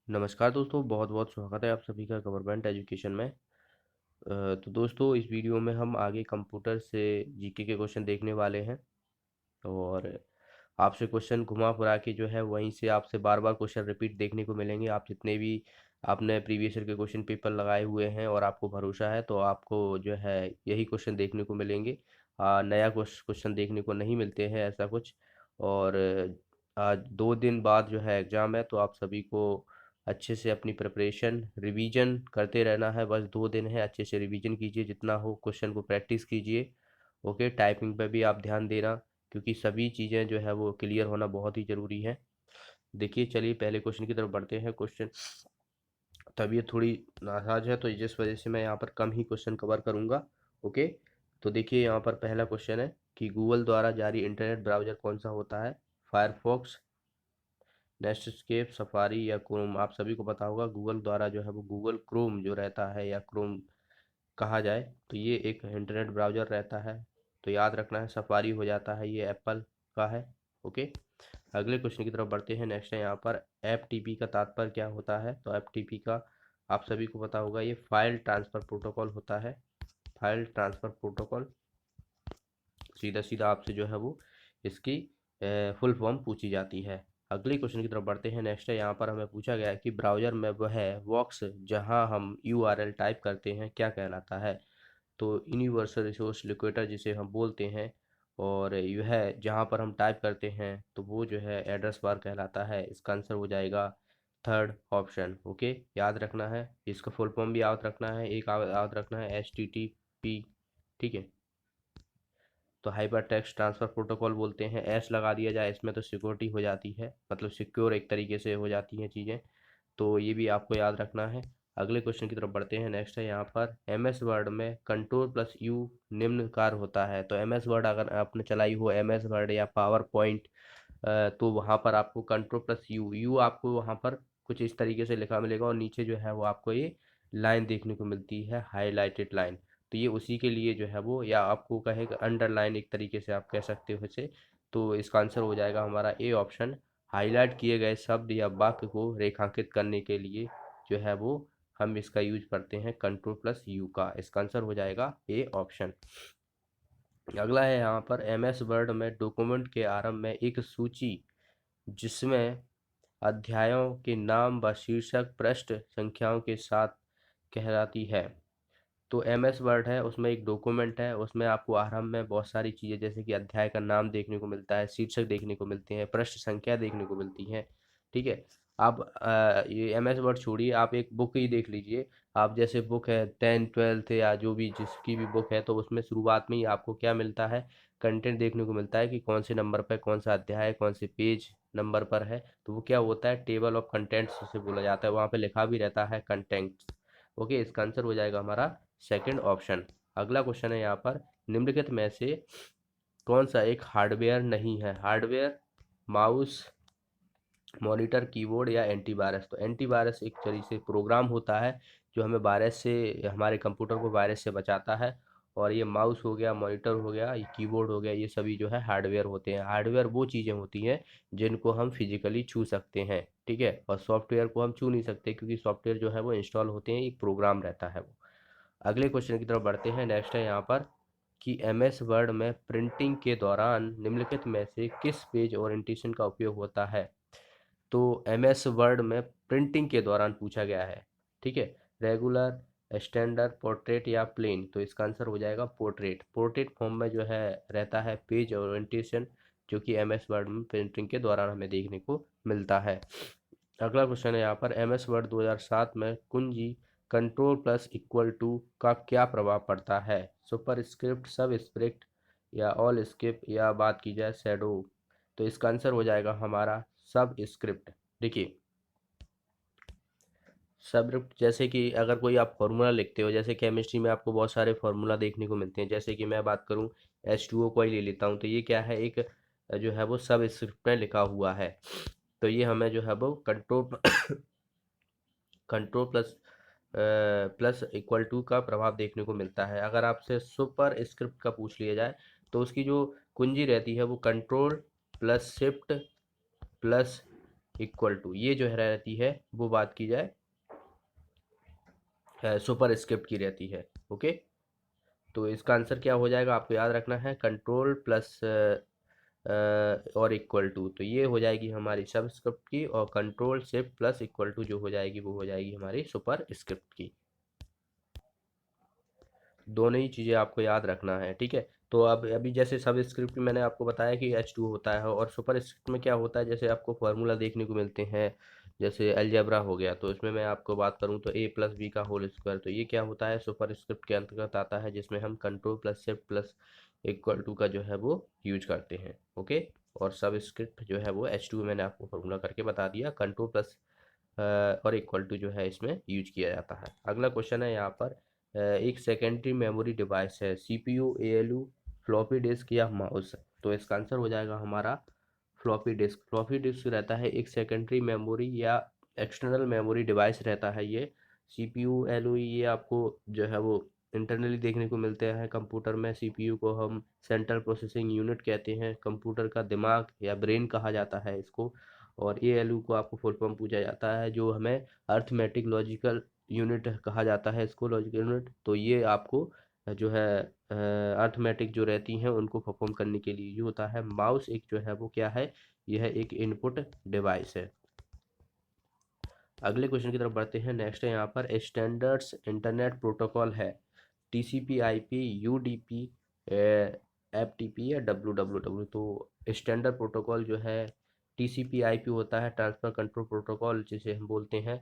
नमस्कार दोस्तों, बहुत बहुत स्वागत है आप सभी का गवर्नमेंट एजुकेशन में। तो दोस्तों, इस वीडियो में हम आगे कंप्यूटर से जीके के क्वेश्चन देखने वाले हैं। और आपसे क्वेश्चन घुमा फिरा के जो है वहीं से आपसे बार बार क्वेश्चन रिपीट देखने को मिलेंगे। आप जितने भी आपने प्रीवियस ईयर के क्वेश्चन पेपर लगाए हुए हैं और आपको भरोसा है तो आपको जो है यही क्वेश्चन देखने को मिलेंगे। नया क्वेश्चन देखने को नहीं मिलते हैं ऐसा कुछ। और आज 2 दिन बाद जो है एग्ज़ाम है, तो आप सभी को अच्छे से अपनी प्रिपरेशन रिवीजन करते रहना है। बस 2 दिन है, अच्छे से रिवीजन कीजिए, जितना हो क्वेश्चन को प्रैक्टिस कीजिए। ओके, टाइपिंग पे भी आप ध्यान देना, क्योंकि सभी चीज़ें जो है वो क्लियर होना बहुत ही ज़रूरी है। देखिए, चलिए पहले क्वेश्चन की तरफ बढ़ते हैं। क्वेश्चन तबीयत थोड़ी नाराज है, तो जिस वजह से मैं यहाँ पर कम ही क्वेश्चन कवर करूँगा। ओके, तो देखिए यहाँ पर पहला क्वेश्चन है कि गूगल द्वारा जारी इंटरनेट ब्राउज़र कौन सा होता है? फायरफॉक्स, नेटस्केप, सफारी या क्रोम? आप सभी को पता होगा गूगल द्वारा जो है वो गूगल क्रोम जो रहता है, या क्रोम कहा जाए, तो ये एक इंटरनेट ब्राउज़र रहता है। तो याद रखना है, सफारी हो जाता है, ये एप्पल का है। ओके, अगले क्वेश्चन की तरफ बढ़ते हैं। नेक्स्ट है यहाँ पर एफ का तात्पर्य क्या होता है? तो एफ का आप सभी को पता होगा, ये फाइल ट्रांसफ़र प्रोटोकॉल होता है। फाइल ट्रांसफ़र प्रोटोकॉल, सीधा सीधा आपसे जो है वो इसकी फुल फॉर्म पूछी जाती है। अगले क्वेश्चन की तरफ बढ़ते हैं। नेक्स्ट है यहाँ पर हमें पूछा गया है कि ब्राउज़र में वह है बॉक्स जहाँ हम यूआरएल टाइप करते हैं क्या कहलाता है? तो यूनिवर्सल रिसोर्स लोकेटर जिसे हम बोलते हैं, और यह है जहाँ पर हम टाइप करते हैं तो वो जो है एड्रेस बार कहलाता है। इसका आंसर हो जाएगा थर्ड ऑप्शन। ओके, याद रखना है, इसका फुल फॉर्म भी याद रखना है। एक याद रखना है HTTP। ठीक है, तो हाइपर टेक्स्ट ट्रांसफ़र प्रोटोकॉल बोलते हैं। एस लगा दिया जाए इसमें तो सिक्योरिटी हो जाती है, मतलब सिक्योर एक तरीके से हो जाती हैं चीज़ें। तो ये भी आपको याद रखना है। अगले क्वेश्चन की तरफ बढ़ते हैं। नेक्स्ट है यहाँ पर MS वर्ड में कंट्रोल प्लस यू निम्न कार्य होता है। तो MS वर्ड अगर आपने चलाई हो, MS वर्ड या पावर पॉइंट, तो वहाँ पर आपको कंट्रोल प्लस यू यू आपको वहाँ पर कुछ इस तरीके से लिखा मिलेगा, और नीचे जो है वो आपको ये लाइन देखने को मिलती है, हाईलाइटेड लाइन। तो ये उसी के लिए जो है वो, या आपको कहेगा अंडरलाइन, एक तरीके से आप कह सकते हो इसे। तो इसका आंसर हो जाएगा हमारा ए ऑप्शन। हाईलाइट किए गए शब्द या वाक्य को रेखांकित करने के लिए जो है वो हम इसका यूज करते हैं कंट्रोल प्लस यू का। इसका आंसर हो जाएगा ए ऑप्शन। अगला है यहाँ पर MS वर्ड में डॉक्यूमेंट के आरंभ में एक सूची जिसमें अध्यायों के नाम व शीर्षक पृष्ठ संख्याओं के साथ कहलाती है। तो MS वर्ड है, उसमें एक डॉक्यूमेंट है, उसमें आपको आरंभ में बहुत सारी चीज़ें जैसे कि अध्याय का नाम देखने को मिलता है, शीर्षक देखने को मिलते हैं, पृष्ठ संख्या देखने को मिलती है। ठीक है, आप ये MS वर्ड छोड़िए, आप एक बुक ही देख लीजिए। आप जैसे बुक है 10th 12th या जो भी जिसकी भी बुक है, तो उसमें शुरुआत में ही आपको क्या मिलता है? कंटेंट देखने को मिलता है कि कौन से नंबर पर कौन सा अध्याय, कौन से पेज नंबर पर है। तो वो क्या होता है? टेबल ऑफ कंटेंट्स जिसे बोला जाता है, वहाँ पे लिखा भी रहता है कंटेंट्स। ओके, इसका आंसर हो जाएगा हमारा सेकंड ऑप्शन। अगला क्वेश्चन है यहाँ पर निम्नलिखित में से कौन सा एक हार्डवेयर नहीं है? हार्डवेयर, माउस, मॉनिटर, कीबोर्ड या एंटीवायरस? तो एंटीवायरस एक तरीके से प्रोग्राम होता है जो हमें वायरस से, हमारे कंप्यूटर को वायरस से बचाता है। और ये माउस हो गया, मॉनिटर हो गया, ये कीबोर्ड हो गया, ये सभी जो है हार्डवेयर होते हैं। हार्डवेयर वो चीज़ें होती हैं जिनको हम फिजिकली छू सकते हैं। ठीक है, और सॉफ्टवेयर को हम छू नहीं सकते, क्योंकि सॉफ्टवेयर जो है वो इंस्टॉल होते हैं, एक प्रोग्राम रहता है वो। अगले क्वेश्चन की तरफ बढ़ते हैं। नेक्स्ट है यहाँ पर कि MS वर्ड में प्रिंटिंग के दौरान निम्नलिखित में से किस पेज ओरिएंटेशन का उपयोग होता है? तो MS वर्ड में प्रिंटिंग के दौरान पूछा गया है। ठीक है, रेगुलर, स्टैंडर्ड, पोर्ट्रेट या प्लेन? तो इसका आंसर हो जाएगा पोर्ट्रेट। पोर्ट्रेट फॉर्म में जो है रहता है पेज ओरिएंटेशन, जो कि MS वर्ड में प्रिंटिंग के दौरान हमें देखने को मिलता है। अगला क्वेश्चन है यहाँ पर MS वर्ड 2007 में कुंजी कंट्रोल प्लस इक्वल टू का क्या प्रभाव पड़ता है? सुपर स्क्रिप्ट, सब स्क्रिप्ट या ऑल स्क्रिप्ट, या बात की जाए शैडो? तो इसका आंसर हो जाएगा हमारा सब स्क्रिप्ट। देखिए, सब जैसे कि अगर कोई आप फॉर्मूला लिखते हो, जैसे केमिस्ट्री में आपको बहुत सारे फार्मूला देखने को मिलते हैं, जैसे कि मैं बात करूं H2O को ही ले लेता हूं, तो ये क्या है? एक जो है वो सब स्क्रिप्ट में लिखा हुआ है। तो ये हमें जो है वो control control plus plus equal to का प्रभाव देखने को मिलता है। अगर आपसे सुपर स्क्रिप्ट का पूछ लिया जाए, तो उसकी जो कुंजी रहती है वो control plus shift plus equal to, ये जो है रहती है वो बात की जाए सुपर स्क्रिप्ट की रहती है। ओके, तो इसका आंसर क्या हो जाएगा आपको याद रखना है, कंट्रोल प्लस और इक्वल टू, तो ये हो जाएगी हमारी सब स्क्रिप्ट की, और control shift plus equal to जो हो जाएगी वो हो जाएगी हमारी सुपर स्क्रिप्ट की। दोनों ही चीज़ें आपको याद रखना है, ठीक है। तो अब अभी जैसे सब स्क्रिप्ट में मैंने आपको बताया कि H2 होता है, और सुपर स्क्रिप्ट में क्या होता है, जैसे आपको फार्मूला देखने को मिलते हैं, जैसे अलजेब्रा हो गया, तो इसमें मैं आपको बात करूं तो a प्लस बी का होल स्क्वायर, तो ये क्या होता है, सुपर स्क्रिप्ट के अंतर्गत आता है, जिसमें हम control plus shift plus equal to का जो है वो यूज करते हैं। ओके, और सब स्क्रिप्ट जो है वो H2 मैंने आपको फार्मूला करके बता दिया, कंट्रोल प्लस और इक्वल टू जो है इसमें यूज किया जाता है। अगला क्वेश्चन है यहाँ पर, एक सेकेंडरी मेमोरी डिवाइस है, सीपीयू, एएलयू, फ्लॉपी डिस्क या माउस, तो इसका आंसर हो जाएगा हमारा फ्लॉपी डिस्क। फ्लॉपी डिस्क रहता है एक सेकेंडरी मेमोरी या एक्सटर्नल मेमोरी डिवाइस रहता है ये। सीपीयू, एलयू ये आपको जो है वो इंटरनली देखने को मिलते हैं कंप्यूटर में। सीपीयू को हम सेंट्रल प्रोसेसिंग यूनिट कहते हैं, कंप्यूटर का दिमाग या ब्रेन कहा जाता है इसको। और एएलयू को आपको फुल फॉर्म पूछा जाता है, जो हमें अर्थमेटिक लॉजिकल यूनिट कहा जाता है इसको, लॉजिकल यूनिट, तो ये आपको जो है अर्थमेटिक जो रहती हैं उनको परफॉर्म करने के लिए ये होता है। माउस एक जो है वो क्या है, यह एक इनपुट डिवाइस है। अगले क्वेश्चन की तरफ बढ़ते हैं। नेक्स्ट है यहाँ पर, स्टैंडर्ड्स इंटरनेट प्रोटोकॉल है, टीसीपी, आईपी, यूडीपी, एफटीपी या डब्ल्यूडब्ल्यूडब्ल्यू, तो स्टैंडर्ड प्रोटोकॉल जो है टीसीपी आईपी होता है, ट्रांसफर कंट्रोल प्रोटोकॉल जिसे हम बोलते हैं।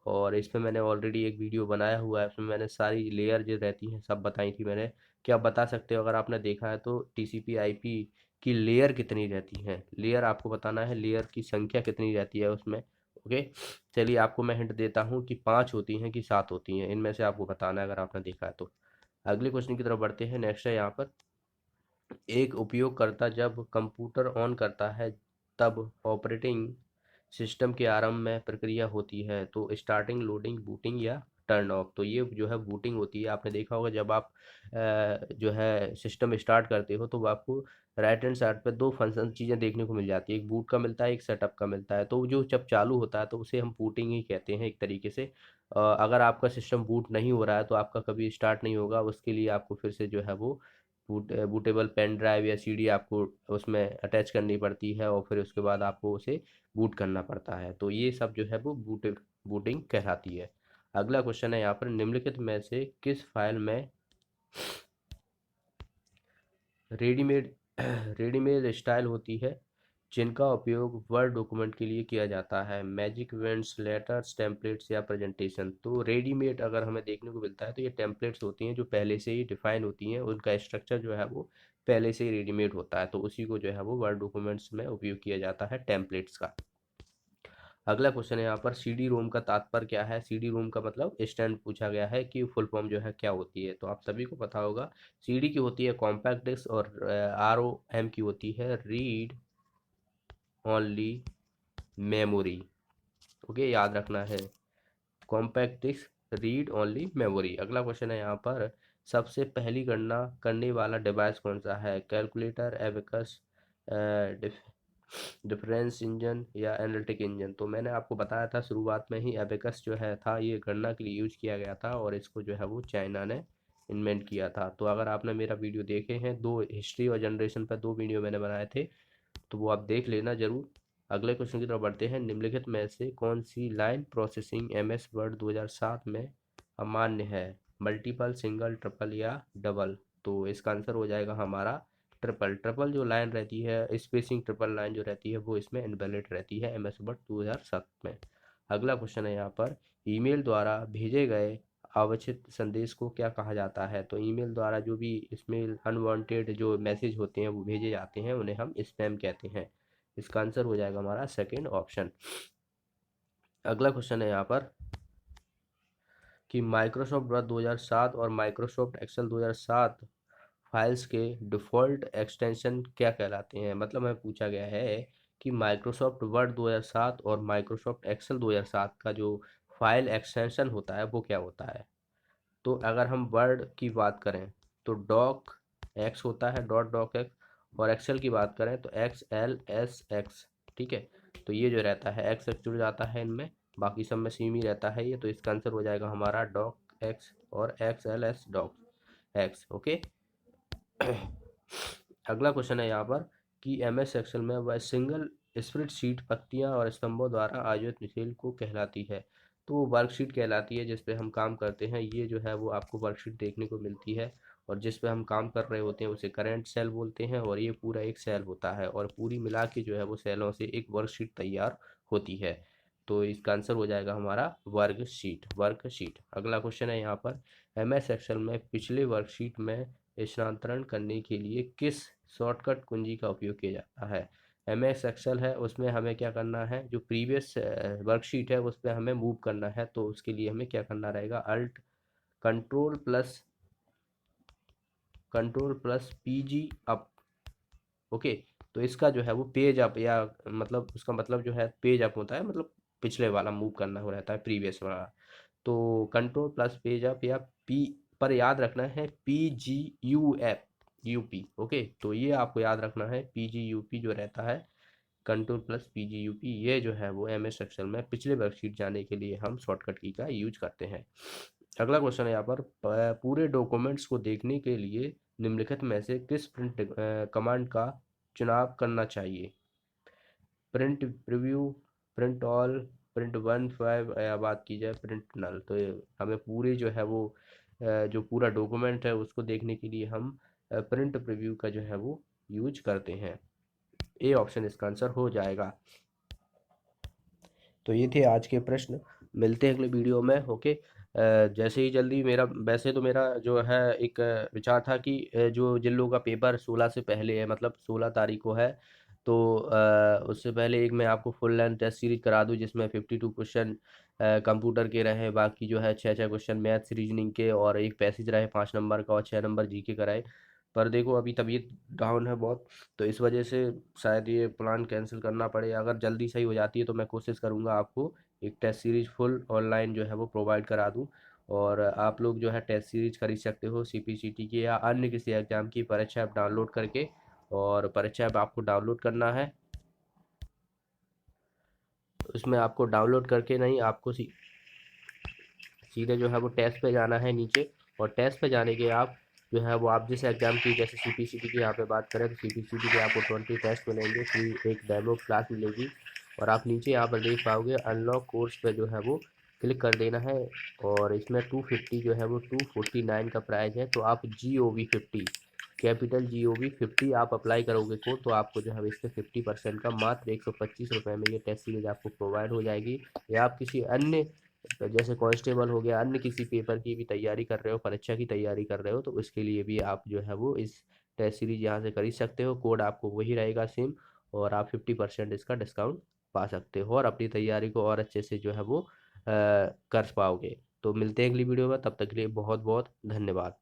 और इसमें मैंने ऑलरेडी एक वीडियो बनाया हुआ है, उसमें मैंने सारी लेयर जो रहती हैं सब बताई थी मैंने। क्या आप बता सकते हो अगर आपने देखा है तो, टीसीपी आईपी की लेयर कितनी रहती हैं, लेयर आपको बताना है, लेयर की संख्या कितनी रहती है उसमें। ओके, चलिए आपको मैं हिंट देता हूँ कि 5 होती हैं कि 7 होती हैं, इनमें से आपको बताना है अगर आपने देखा है तो। अगले क्वेश्चन की तरफ बढ़ते हैं। नेक्स्ट है यहाँ पर, एक उपयोगकर्ता जब कंप्यूटर ऑन करता है तब ऑपरेटिंग सिस्टम के आरंभ में प्रक्रिया होती है, तो स्टार्टिंग, लोडिंग, बूटिंग या टर्न ऑफ, तो ये जो है बूटिंग होती है। आपने देखा होगा जब आप जो है सिस्टम स्टार्ट करते हो तो आपको राइट हैंड साइड पे दो फंक्शन चीज़ें देखने को मिल जाती है, एक बूट का मिलता है, एक सेटअप का मिलता है, तो जो जब चालू होता है तो उसे हम बूटिंग ही कहते हैं एक तरीके से। अगर आपका सिस्टम बूट नहीं हो रहा है तो आपका कभी स्टार्ट नहीं होगा, उसके लिए आपको फिर से जो है वो बूटेबल पेन ड्राइव या सीडी आपको उसमें अटैच करनी पड़ती है, और फिर उसके बाद आपको उसे बूट करना पड़ता है, तो ये सब जो है वो बूटिंग कहलाती है। अगला क्वेश्चन है यहाँ पर, निम्नलिखित में से किस फाइल में रेडीमेड रेडीमेड स्टाइल होती है जिनका उपयोग वर्ड डॉक्यूमेंट के लिए किया जाता है, मैजिक इवेंट्स, लेटर्स, टेम्पलेट्स या प्रेजेंटेशन, तो रेडीमेड अगर हमें देखने को मिलता है तो ये टेम्पलेट्स होती हैं जो पहले से ही डिफाइन होती हैं, उनका स्ट्रक्चर जो है वो पहले से ही रेडीमेड होता है, तो उसी को जो है वो वर्ड डॉक्यूमेंट्स में उपयोग किया जाता है, टेम्पलेट्स का। अगला क्वेश्चन है यहाँ पर, सीडी रोम का तात्पर्य क्या है, सीडी रोम का मतलब स्टैंड पूछा गया है कि फुल फॉर्म जो है क्या होती है, तो आप सभी को पता होगा, सीडी की होती है कॉम्पैक्ट डिस्क, और आरओएम की होती है रीड ओनली मेमोरी। ओके, याद रखना है, compact disc, read only memory. अगला क्वेश्चन है यहाँ पर, सबसे पहली गणना करने वाला डिवाइस कौन सा है, कैलकुलेटर, एबेकस, डिफरेंस इंजन या एनालिटिक इंजन, तो मैंने आपको बताया था शुरुआत में ही, एबेकस जो है था ये गणना के लिए यूज किया गया था, और इसको जो है वो चाइना ने इन्वेंट किया था। तो अगर आपने मेरा वीडियो देखे हैं, दो हिस्ट्री और जनरेशन पर दो वीडियो मैंने बनाए थे, तो वो आप देख लेना जरूर। अगले क्वेश्चन की तरफ बढ़ते हैं। निम्नलिखित में से कौन सी लाइन प्रोसेसिंग एमएस वर्ड 2007 में अमान्य है, मल्टीपल, सिंगल, ट्रिपल या डबल, तो इसका आंसर हो जाएगा हमारा ट्रिपल। ट्रिपल जो लाइन रहती है, स्पेसिंग ट्रिपल लाइन जो रहती है वो इसमें इनवैलिड रहती है एमएस वर्ड 2007 में। अगला क्वेश्चन है यहाँ पर, ईमेल द्वारा भेजे गए अवांछित संदेश को क्या कहा जाता है, तो ईमेल द्वारा जो भी इसमें अनवांटेड जो मैसेज होते हैं वो भेजे जाते हैं उन्हें हम स्पैम कहते हैं। इसका आंसर हो जाएगा हमारा सेकंड ऑप्शन। अगला क्वेश्चन है यहाँ पर, कि माइक्रोसॉफ्ट वर्ड 2007 और माइक्रोसॉफ्ट एक्सेल 2007 फाइल्स के डिफ़ॉल्ट एक्सटेंशन क्या कहलाते हैं, मतलब हमें पूछा गया है कि माइक्रोसॉफ्ट वर्ड 2007 और माइक्रोसॉफ्ट एक्सेल 2007 का जो फाइल एक्सटेंशन होता है वो क्या होता है। तो अगर हम वर्ड की बात करें तो डॉक एक्स होता है, डॉट डॉक एक्स, और एक्सेल की बात करें तो एक्स एल एस एक्स, ठीक है। तो ये जो रहता है एक्स एक्स जुड़ जाता है इनमें, बाकी सब में सेम ही रहता है ये। तो इसका आंसर हो जाएगा हमारा डॉग एक्स और x L S dog x. Okay. अगला क्वेश्चन है यहाँ पर कि एमएस एक्सेल में वह सिंगल स्प्रेडशीट पत्तियां और स्तंभों द्वारा आयोजित मिसाल को कहलाती है। तो वो वर्कशीट कहलाती है जिस पे हम काम करते हैं। ये जो है वो आपको वर्कशीट देखने को मिलती है, और जिस पे हम काम कर रहे होते हैं उसे करंट सेल बोलते हैं। और ये पूरा एक सेल होता है, और पूरी मिला के जो है वो सेलों से एक वर्कशीट तैयार होती है। तो इसका आंसर हो जाएगा हमारा वर्कशीट, वर्कशीट। अगला क्वेश्चन है यहाँ पर, एमएस एक्सेल में पिछले वर्कशीट में स्थानांतरण करने के लिए किस शॉर्टकट कुंजी का उपयोग किया जाता है। एमएस एक्सेल है, उसमें हमें क्या करना है, जो प्रीवियस वर्कशीट है उस पर हमें मूव करना है। तो उसके लिए हमें क्या करना रहेगा, alt control plus PG up. Okay. तो इसका जो है वो पेज अप, या मतलब उसका मतलब जो है पेज अप होता है, मतलब पिछले वाला मूव करना हो रहता है, प्रीवियस वाला। तो कंट्रोल प्लस पेज अप या पी, पर याद रखना है P G U F UP. Okay. तो ये आपको याद रखना है, पी जी यू पी जो रहता है, control plus P G U P, ये जो है वो एम एस एक्सेल में पिछले वर्कशीट जाने के लिए हम शॉर्टकट की का यूज करते हैं। अगला क्वेश्चन है यहाँ पर, पूरे डॉक्यूमेंट्स को देखने के लिए निम्नलिखित में से किस प्रिंट कमांड का चुनाव करना चाहिए। Print preview, print all, print one five, या बात की जाए प्रिंट नल। तो हमें पूरी जो है वो जो पूरा डॉक्यूमेंट है उसको देखने के लिए हम प्रिंट प्रीव्यू का जो है वो यूज करते हैं। ए ऑप्शन इसका आंसर हो जाएगा। तो ये थे आज के प्रश्न, मिलते हैं अगले वीडियो में। ओके। जैसे ही जल्दी मेरा, वैसे तो मेरा जो है एक विचार था कि जो जिन लोगों का पेपर 16 से पहले है, मतलब 16 तारीख को है, तो उससे पहले एक मैं आपको फुल लेंथ टेस्ट सीरीज करा दूं जिसमें 52 क्वेश्चन कंप्यूटर के रहे, बाकी जो है 6 6 क्वेश्चन मैथ्स रीजनिंग के, और एक पैसेज रहे 5 नंबर का, और 6 नंबर जीके कराए। पर देखो अभी तबीयत डाउन है बहुत, तो इस वजह से शायद ये प्लान कैंसिल करना पड़े। अगर जल्दी सही हो जाती है तो मैं कोशिश करूँगा आपको एक टेस्ट सीरीज फुल ऑनलाइन जो है वो प्रोवाइड करा दूँ। और आप लोग जो है टेस्ट सीरीज खरीद सकते हो सीपीसीटी की या अन्य किसी एग्जाम की परीक्षा ऐप डाउनलोड करके। और परीक्षा ऐप आपको डाउनलोड करना है, उसमें आपको डाउनलोड करके नहीं, आपको सीधे जो है वो टेस्ट पे जाना है नीचे। और टेस्ट पे जाने के आप जो है वो आप जिस एग्जाम की, जैसे सीपीसीटी की यहाँ पे बात करें तो सीपीसीटी के आपको 20 टेस्ट मिलेंगे, फ्री एक डेमो क्लास मिलेगी। और आप नीचे यहाँ पर देख पाओगे अनलॉक कोर्स पे जो है वो क्लिक कर देना है। और इसमें 250 जो है वो 249 का प्राइस है। तो आप GOV50, कैपिटल GOV50 आप अप्लाई करोगे कोड, तो आपको जो है इस पर 50% का मात्र 125 रुपये में ये टेस्ट सीरीज आपको प्रोवाइड हो जाएगी। या आप किसी अन्य, जैसे कांस्टेबल हो गया, अन्य किसी पेपर की भी तैयारी कर रहे हो, परीक्षा की तैयारी कर रहे हो, तो उसके लिए भी आप जो है वो इस टेस्ट सीरीज यहाँ से खरीद सकते हो। कोड आपको वही रहेगा सेम, और आप 50% इसका डिस्काउंट पा सकते हो, और अपनी तैयारी को और अच्छे से जो है वो कर पाओगे। तो मिलते हैं अगली वीडियो में, तब तक के लिए बहुत बहुत धन्यवाद।